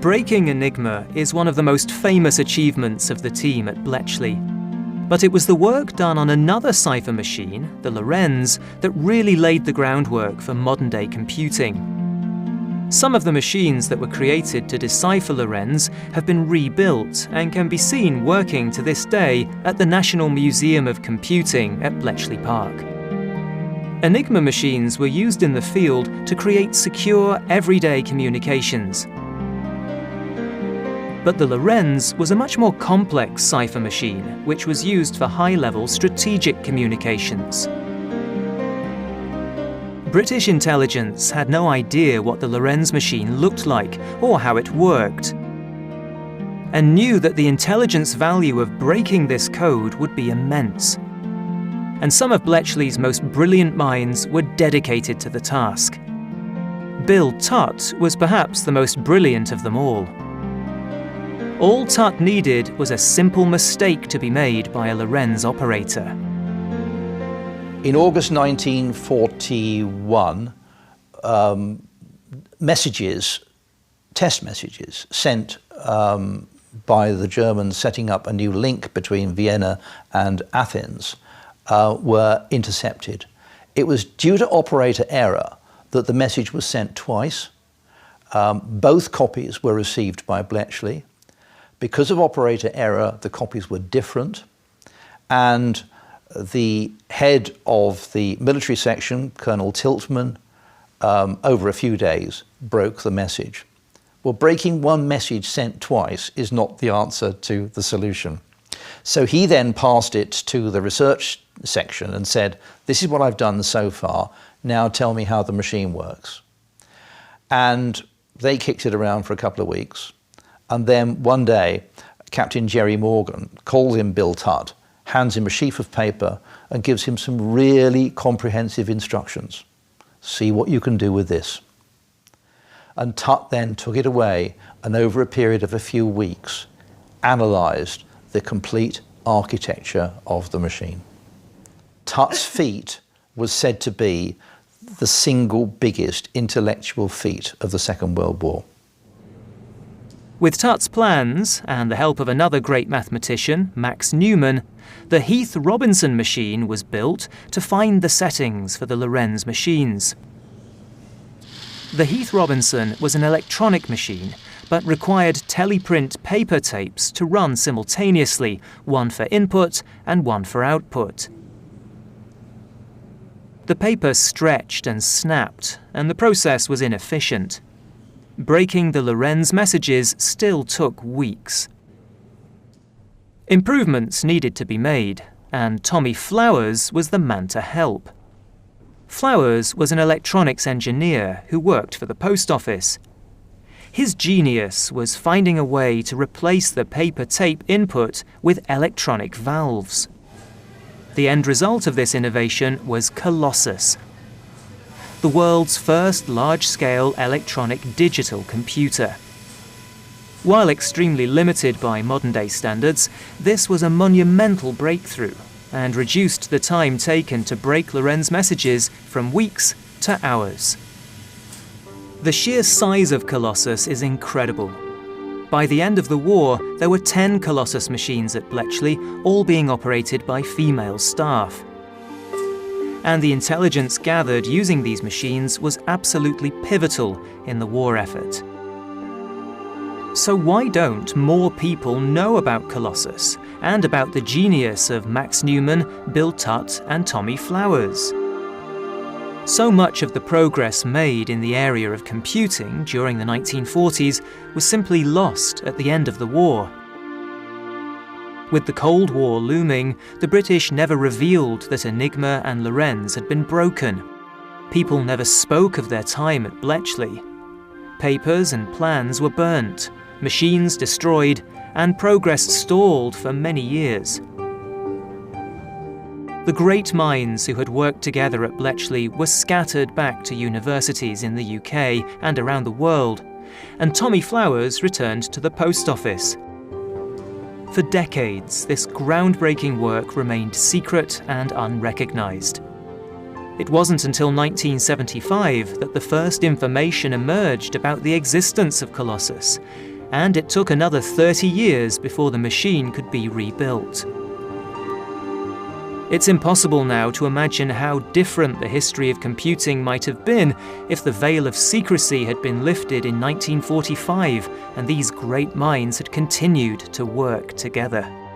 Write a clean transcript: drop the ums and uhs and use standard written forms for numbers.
Breaking Enigma is one of the most famous achievements of the team at Bletchley. But it was the work done on another cipher machine, the Lorenz, that really laid the groundwork for modern-day computing. Some of the machines that were created to decipher Lorenz have been rebuilt and can be seen working to this day at the National Museum of Computing at Bletchley Park. Enigma machines were used in the field to create secure, everyday communications. But the Lorenz was a much more complex cipher machine, which was used for high-level strategic communications. British intelligence had no idea what the Lorenz machine looked like or how it worked, and knew that the intelligence value of breaking this code would be immense. And some of Bletchley's most brilliant minds were dedicated to the task. Bill Tutt was perhaps the most brilliant of them all. All Tutt needed was a simple mistake to be made by a Lorenz operator. In August 1941, test messages sent by the Germans setting up a new link between Vienna and Athens were intercepted. It was due to operator error that the message was sent twice. Both copies were received by Bletchley. Because of operator error, the copies were different, and the head of the military section, Colonel Tiltman, over a few days, broke the message. Well, breaking one message sent twice is not the answer to the solution. So he then passed it to the research section and said, "This is what I've done so far, now tell me how the machine works." And they kicked it around for a couple of weeks. And then one day, Captain Jerry Morgan calls in Bill Tutt, hands him a sheaf of paper and gives him some really comprehensive instructions. See what you can do with this. And Tutt then took it away and over a period of a few weeks, analysed the complete architecture of the machine. Tutt's feat was said to be the single biggest intellectual feat of the Second World War. With Tutt's plans, and the help of another great mathematician, Max Newman, the Heath-Robinson machine was built to find the settings for the Lorenz machines. The Heath-Robinson was an electronic machine, but required teleprint paper tapes to run simultaneously, one for input and one for output. The paper stretched and snapped, and the process was inefficient. Breaking the Lorenz messages still took weeks. Improvements needed to be made, and Tommy Flowers was the man to help. Flowers was an electronics engineer who worked for the post office. His genius was finding a way to replace the paper tape input with electronic valves. The end result of this innovation was Colossus, the world's first large-scale electronic digital computer. While extremely limited by modern-day standards, this was a monumental breakthrough and reduced the time taken to break Lorenz messages from weeks to hours. The sheer size of Colossus is incredible. By the end of the war, there were 10 Colossus machines at Bletchley, all being operated by female staff. And the intelligence gathered using these machines was absolutely pivotal in the war effort. So why don't more people know about Colossus and about the genius of Max Newman, Bill Tutt and Tommy Flowers? So much of the progress made in the area of computing during the 1940s was simply lost at the end of the war. With the Cold War looming, the British never revealed that Enigma and Lorenz had been broken. People never spoke of their time at Bletchley. Papers and plans were burnt, machines destroyed, and progress stalled for many years. The great minds who had worked together at Bletchley were scattered back to universities in the UK and around the world, and Tommy Flowers returned to the post office. For decades, this groundbreaking work remained secret and unrecognised. It wasn't until 1975 that the first information emerged about the existence of Colossus, and it took another 30 years before the machine could be rebuilt. It's impossible now to imagine how different the history of computing might have been if the veil of secrecy had been lifted in 1945 and these great minds had continued to work together.